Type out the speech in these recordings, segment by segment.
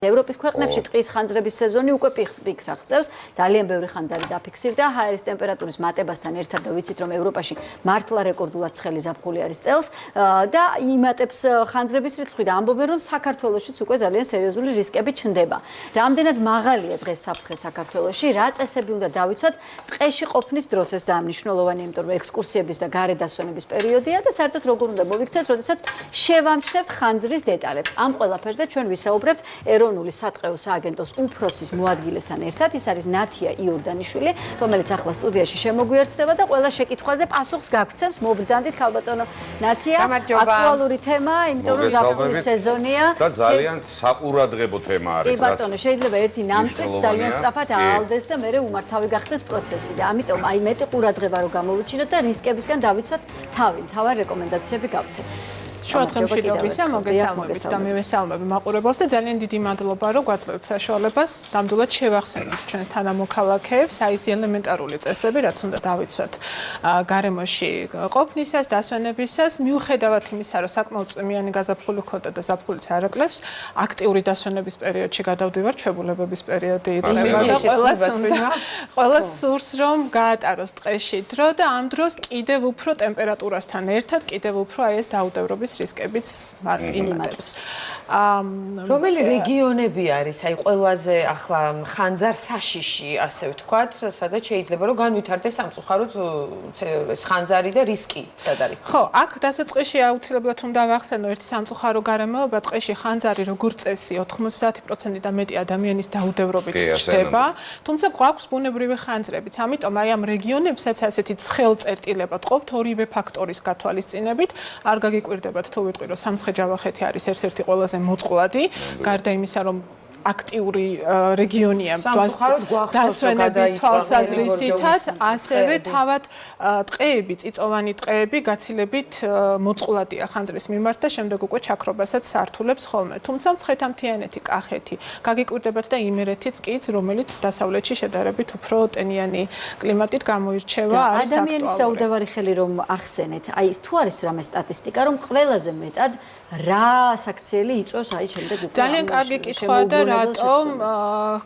ევროპის ქვეყნებში ტყის ხანძრების სეზონი უკვე პიკს აღწევს. ძალიან ბევრი ხანძარი დაფიქსირდა ჰაერის ტემპერატურის მატებასთან ერთად და ვიცით რომ ევროპაში მართლა რეკორდულად ცხელი ზაფხული არის წელს და იმატებს ხანძრების რიცხვი და ამბობენ რომ საქართველოშიც უკვე ძალიან სერიოზული რისკები ჩნდება. რამდენად მაღალია დღეს საფრთხე საქართველოში, რა წესები უნდა დავიცვათ ტყეში ყოფნის დროს ეს ძალიან მნიშვნელოვანია, იმიტომ რომ ექსკურსიების და გარე დასვენების პერიოდია და საერთოდ როგორ უნდა მოვიქცეთ, როდესაც შევამჩნევთ ხანძრის დეტალებს. ამ ყველაფერზე ჩვენ ვისაუბრებთ ეროვნული სატყეო სააგენტოს უფროსის მოადგილესთან ერთად. ის არის ნათია იორდანიშვილი, რომელიც ახლა სტუდიაში შემოგვიერთდება და ყველა შეკითხვაზე პასუხს გაგცემს. მობრძანდით ქალბატონო ნათია, აქტუალური თემა, იმიტომ რომ ზაფხულის სეზონია და ძალიან საყურადღებო თემა არის. კი ბატონო, შეიძლება ერთი ნამწვით ძალიან სწრაფად აალდეს და მერე უმართავი გახდეს პროცესი და ამიტომ აი მეტი ყურადღება რო გამოვიჩინოთ და რისკებისგან დავიცვათ თავი, მთავარ რეკომენდაციები გავცეთ. შუადღემშვიდობისა, მოგესალმებით და მივესალმები მაყურებელს და ძალიან დიდი მადლობა რომ გვაძლევთ საშუალებას ნამდვილად შევახსენოთ ჩვენს თანამოქალაქეებს აი ეს ელემენტარული წესები, რაც უნდა დავიცვათ გარემოში ყოფნისას, დასვენებისას, მიუხედავად იმისა, რომ საკმაოდ წვიმიანი გაზაფხული ხდება და ზაფხულიც არ აკლებს, აქტიური დასვენების პერიოდში გადავდივართ, ჩვეულებების პერიოდი იწება და ყველას სურს რომ გაატაროს ტყეში დრო და ამ დროს კიდევ უფრო ტემპერატურასთან ერთად კიდევ უფრო აი ეს დაუდევრობის რისკებიც იმატებს. რომელი რეგიონები არის აი ყველაზე ახლა ხანძარ საშიში ასე ვთქვათ, სადაც შეიძლება რომ განვითარდეს სამწუხაროდ ეს ხანძარი და რისკი სად არის? ხო, აქ დასაწყისში აუცილებლად უნდა ვახსენო ერთი სამწუხარო გარემოება, ტყეში ხანძარი როგორც წესი 90% და მეტი ადამიანის დაუდევრობით ჩნდება, თუმცა გვაქვს ბუნებრივი ხანძრებიც. ამიტომ აი ამ რეგიონებსაც ასეთი ცხელ წერტილებად ყოფთ ორივე ფაქტორის გათვალისწინებით, არ გაგიკვირდება თუ ვიტყვი რომ სამცხე-ჯავახეთი არის ერთ-ერთი ყველაზე მოწყვლადი, გარდა იმისა რომ აქტიური რეგიონია დასვენების თვალსაზრისითაც, ასევე თავად ტყეები, წიწოვანი ტყეები გაცილებით მოწყვლადია ხანძრის მიმართ და შემდეგ უკვე ჩაქრობასაც სართულებს ხოლმე. თუმცა მცხეთა-მთიანეთი, კახეთი, გაგიკვირდებათ და იმერეთიც კიც, რომელიც დასავლეთში შედარებით უფრო ტენიანი კლიმატით გამოირჩევა, არის აქტუალური. ადამიანის საუდევარი ხელი რომ ახსენეთ, აი თუ არის რამე სტატისტიკა, რომ ყველაზე მეტად რა საქციელი იწვევს აი შემდეგ უკვე ძალიან კარგი კითხვაა და რატომ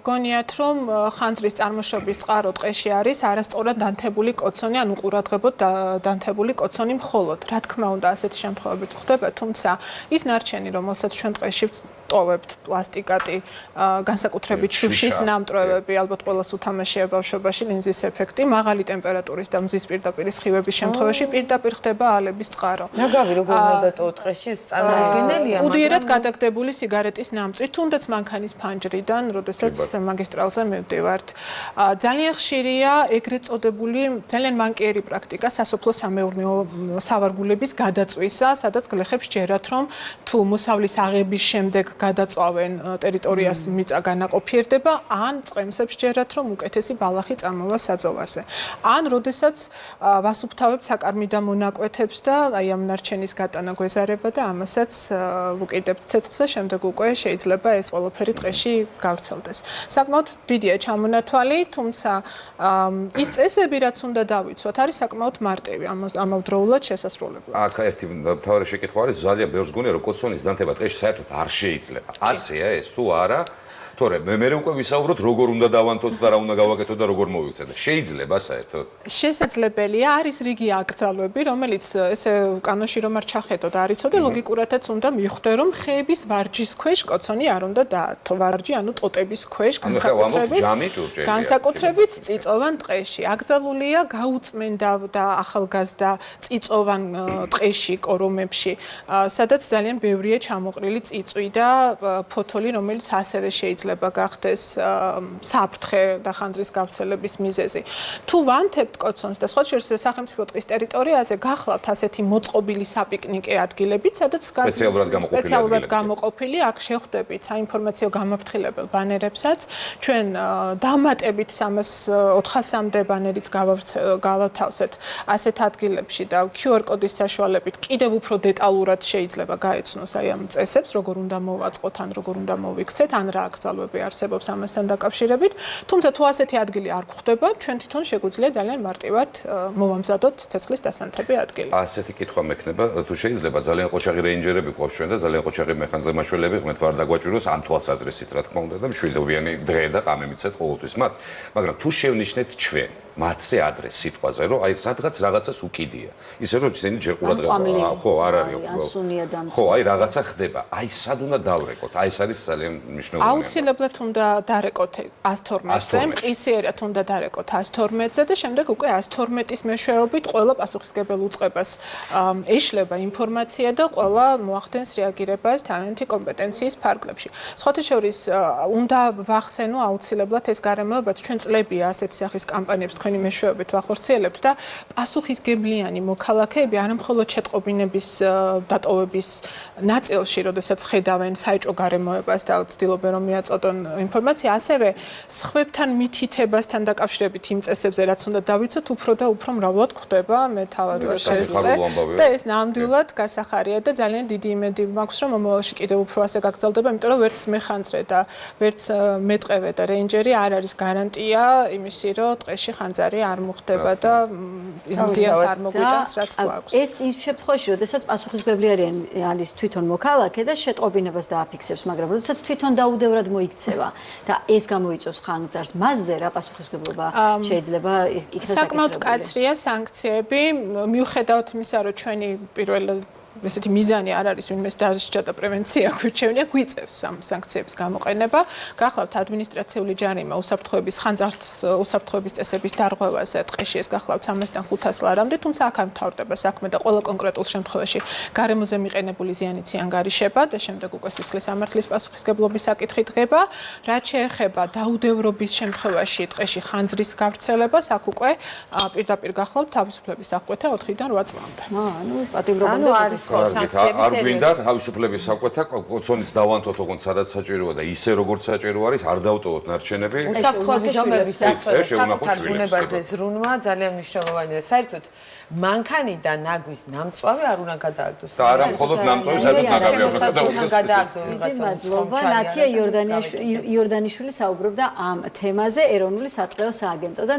გონიათ რომ ხანძრის წარმოშობის წყარო ტყეში არის არასწორად დანთებული კოცონი ან უყურადღებოდ დანთებული კოცონი მხოლოდ. რა თქმა უნდა ასეთი შემთხვევებიც ხდება, თუმცა ის ნარჩენი რომელსაც ჩვენ ტყეში ვტოვებთ, პლასტიკატი, განსაკუთრებით შუშის ნამტვრევები, ალბათ ყველას უთამაშია ბავშვობაში ლინზის ეფექტი, მაღალი ტემპერატურის და მზის პირდაპირ სხივების შემთხვევაში პირდაპირ ხდება ალების წყარო. ნაგავი როგორ მოდატო ტყეში უდიერად გადაგდებული სიგარეტის ნამწვით, თუნდაც მანქანის ფანჯრიდან, როდესაც მაგისტრალზე მივდივართ. ძალიან ხშირია ეგრეთ წოდებული ძალიან მანკიერი პრაქტიკა სასოფლო-სამეურნეო სავარგულების გადაწვისა, სადაც გლეხებს ჯერათ, რომ თუ მოსავლის აღების შემდეგ გადაწვავენ ტერიტორიას მიწა განაყოფიერდება, ან წყემსებს ჯერათ, რომ უკეთესი ბალახი წამოვა საძოვარზე. ან როდესაც ვასუფთავებთ საკარმიდა მონაკვეთებს და აი ამ ნარჩენის გატანა გვეზარება და ამასაც ვუკიდებთ ცეცხლზე, შემდეგ უკვე შეიძლება ეს ყველაფერი ტყეში გავრცელდეს. საკმაოდ დიდია ჩამონათვალი, თუმცა ის წესები, რაც უნდა დავიცვათ, არის საკმაოდ მარტივი, ამავდროულად შესასრულებელი. აქ ერთი მთავარი შეკითხვა არის, ძალიან ბევრს გონია, რომ კოცონის დანთება ტყეში საერთოდ არ შეიძლება. ასეა ეს თუ არა? თორე მე უკვე ვისაუბროთ როგორ უნდა დავანთოთ და რა უნდა გავაკეთოთ და როგორ მოვიქცეთ. შეიძლება საერთოდ? შესაძლებელია, არის რიგი აკრძალვები, რომელიც ესე უკანონში რომ არ ჩახედოთ, არ იცოდე, ლოგიკურადაც უნდა მივხვდე, რომ ხეების ვარჯის ქვეშ კოცონი არ უნდა დაათო, ვარჯი, ანუ ტოტების ქვეშ განსაკუთრებით წიწოვან ტყეში. აკრძალულია გაუწმენდა და ახალგაზრდა წიწოვან ტყეში, კორომებში, სადაც ძალიან ბევრია ჩამოყრილი წიწვი და ფოთოლი, რომელიც ასევე შეიძლება გახდეს საფრთხე და ხანძრის გავრცელების მიზეზი. თუ ვანთებთ კოცონს და სხვა შორის სახელმწიფო ტყის ტერიტორიაზე გახლავთ ასეთი მოწყობილი საპიკნიკე ადგილებიც, სადაც სპეციალურად გამოყოფილი, აქ შეხვდებით საინფორმაციო გამაფრთხილებელ ბანერებსაც. ჩვენ დამატებით 300-400-მდე ბანერიც გავათავსეთ ასეთ ადგილებში და QR კოდის საშუალებით კიდევ უფრო დეტალურად შეიძლება გაეცნოს აი ამ წესებს, როგორ უნდა მოვაწყოთ, ან როგორ უნდა მოვიქცეთ, ან რა აკრძალვებს საკითხავები არსებობს ამასთან დაკავშირებით. თუმცა თუ ასეთი ადგილი არ გვხვდება, ჩვენ თვითონ შეგვიძლია ძალიან მარტივად მოვამზადოთ ცეცხლის დასანთები ადგილი. ასეთი კითხვა მექნება, თუ შეიძლება ძალიან ყოჩაღი რეინჯერები გვყავს ჩვენ და ძალიან ყოჩაღი მეხანძრემაშველები ღმერთ ვარ დაგვაჭიროს ამ თვალსაზრისით, რა თქმა უნდა და მშვიდობიანი დღე და ყამე მიცეთ ყოველთვის მათ. მაგრამ თუ შევნიშნეთ ჩვენ მათზე ადრე სიტყვაზე, რომ აი სადღაც რაღაცას უკიდია. ისე რომ ისინი ჯერ ყურად ხო, არ არის. ხო, აი რაღაცა ხდება. აი სად უნდა დავრეკოთ? აი ეს არის ძალიან მნიშვნელოვანი. აუცილებლად უნდა დარეკოთ 112-ზე, მყისიერად უნდა დარეკოთ 112-ზე და შემდეგ უკვე 112-ის მეშვეობით ყველა პასუხისმგებელ უწყებას ეშლება ინფორმაცია და ყველა მოახდენს რეაგირებას თავიანთი კომპეტენციის ფარგლებში. სხვათა შორის უნდა ვახსენო აუცილებლად ეს გარემოებაც ჩვენ წლებია ასეთი სახის კამპანიებს თქვენი მეშვეობით ვახორციელებთ და პასუხისმგებლიანი მოქალაქეები არა მხოლოდ შეტყობინების დატოვების ნაწილში, როდესაც ხედავენ საეჭვო გარემოებას და ცდილობენ რომ მიაწოდონ ინფორმაცია, ასევე სხვებთან მითითებასთან დაკავშირებით იმ წესებზე, რაც უნდა დავიცოთ, უფრო და უფრო მრავლად ხდება. მე თავად ვარ შეძლე და ეს ნამდვილად გასახარია და ძალიან დიდი იმედი მაქვს, რომ მომავალში კიდევ უფრო ასე გაგრძელდება, იმიტომ რომ ვერც მეხანძრე და ვერც მეტყევე და რეინჯერი არ არის გარანტია იმისი, რომ ტყეში ხანძარი არ მოხდება და ზიანს არ მოგვიტანს, რაც გვაქვს. ეს იმ შემთხვევაში, როდესაც პასუხისმგებელი არის თვითონ მოქალაქე და შეტყობინებას დააფიქსებს, მაგრამ როდესაც თვითონ დაუდევრად მოიქცევა და ეს გამოიწვევს ხანძარს, მასზე რა პასუხისმგებლობა შეიძლება იქნას საკმაოდ კაცრია სანქციები, მიუხედავად იმისა, რომ ჩვენი პირველ ესეთი მიზანი არ არის ვინმეს დასჯა და პრევენცია გვირჩევნია, გვიწევს ამ სანქციების გამოყენება. გახლავთ ადმინისტრაციული ჯარიმა უსაფრთხოების ხანძარს უსაფრთხოების წესების დარღვევაზე ტყეში ეს გახლავთ 300-დან 500 ლარამდე, თუმცა აქ არ მთავრდება საქმე და ყველა კონკრეტულ შემთხვევაში გარემოზე მიყენებული ზიანიც ანგარიშება და შემდეგ უკვე სისხლის სამართლის პასუხისმგებლობის საკითხი დგება. რაც შეეხება დაუდევრობის შემთხვევაში ტყეში ხანძრის გავრცელებას, აქ უკვე პირდაპირ გახლავთ თავისუფლების აღკვეთა 4-დან 8 წლამდე. ანუ პატიმრობამდე არ გვინდა თავისუფლების საკვეთა კოცონის დავანთოთ ოღონდ სადაც საჭიროა და ისე როგორც საჭირო არის არ დავტოვოთ ნარჩენები. უსაფრთხოების ზომების დაცვა და საკუთარ ბუნებაზე ზრუნვა ძალიან მნიშვნელოვანია. საერთოდ მანქანიდან ნაგვის ნამწვავი არ უნდა გადააგდოს. და არა მხოლოდ ნამწვავი, საერთოდ ნაგავი არ უნდა გადააგდოს. მადლობა, ნათია იორდანიშვილი საუბრობდა ამ თემაზე ეროვნული სატყეო სააგენტოდან.